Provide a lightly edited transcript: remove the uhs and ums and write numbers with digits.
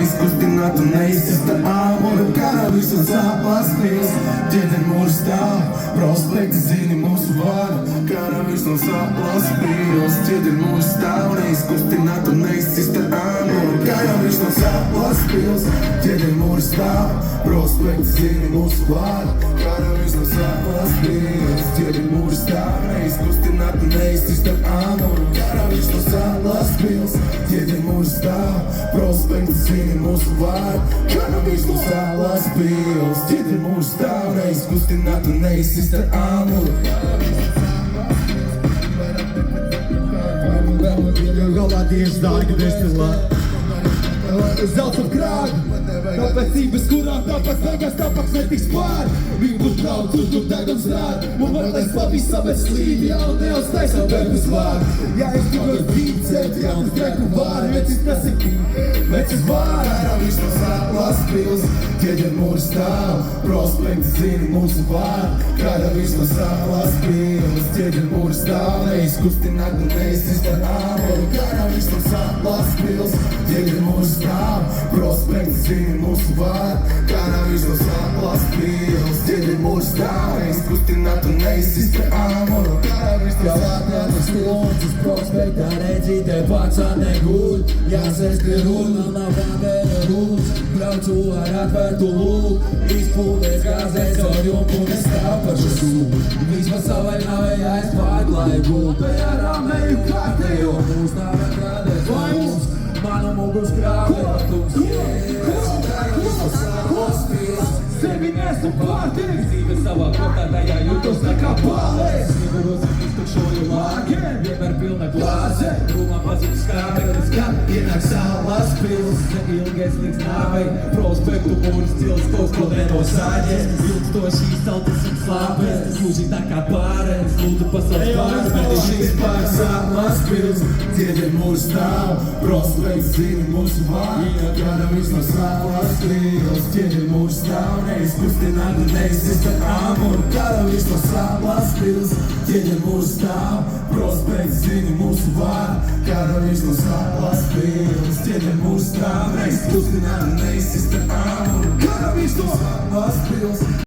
neizkustināt un neizcista āmura karalis un sāpās pils. Ģiene mūsu stāv, prospekti zini mūsu vārdu, karalis un sāpās pils. Ģiene mūsu stāv, neizkustināt un neizcista āmura karalis un sāpās pils. Ģiene mūsu stāv, prospekti zini mūsu vārdu, karalis un sāpās pils. Ģiene mūsu stāv, neizkustināt un neizcista āmura karalis un sāpās pils. Ģiene mūsu stāv, prospekti zini mūsu vārdu, karalis un sāpās pils. Ģiene mūsu stāv, neizkustināt un neizcista āmura. Galā Dievs dārgi destilā zelta krāga, tāpēc cības kurām tāpēc negas tāpēc netiks pār. Viņi būs brauc, tur degums rād, un var teikt pavisam bez slīdi, jau neuztaisa begus vārdu. Ja es tikai dzīvēt, ja tu streku vāri, vecis tas vecis vāri. Karalis no sāpās pils, ģiene mūsu stāv, prospekti zini mūsu vārdu, karalis no sāpās pils. Ģiene mūsu stāv, neizkustināt un neizcista āmura karalis no sāpās pils. Ģiene mūsu stāv, prospekti zini mūsu vārdu, karalis no sāpās pils. Ģiene mūsu stāv, neizkustināt un neizcista āmura karalis no sāpās pils. Stundas prospektā redzītē pacā neguļ, jāsēs pie runa, nav kāpēra rūs. Braucu ar atvērtu lūk, izpūlies gāzēs ar jumpu, nestāv par šo sūku. Vismaz savai navējā es pārklāju gultu, ar rāmēju kārtējo. Mūs nav atrādēs mums, manu mugus krāpētums. Sevi nesu pārtīgs, dzīve savā kotādājā jūtos nekā pārlēs. Snigaros un iztukšoju lāgiem, vienmēr pilna glāze. Rūmā pazīst skābelis, kad ienāk Sālās pils. Neilgais līdz nāvei, prospektu mūris cils, kaut ko nenosāģēs. Ilgstoši izceltas un slāpēs, mūži tā kā pārēs. Lūdzu pasaules pāris, bet ir šīs pāris Sālās pils. Ģiene mūsu stāv, prospekti zini mūsu vārdu, karalis no Sālās pils. Ģiene mūsu stāv, neizkustināt un neizcista āmura karalis no Sālās pils. Ģiene mūsu stāv, prospekti zini mūsu vārdu, karalis no Sālās pils. Ģiene mūsu stāv, neizkustināt un neizcista āmura karalis no Sālās pils.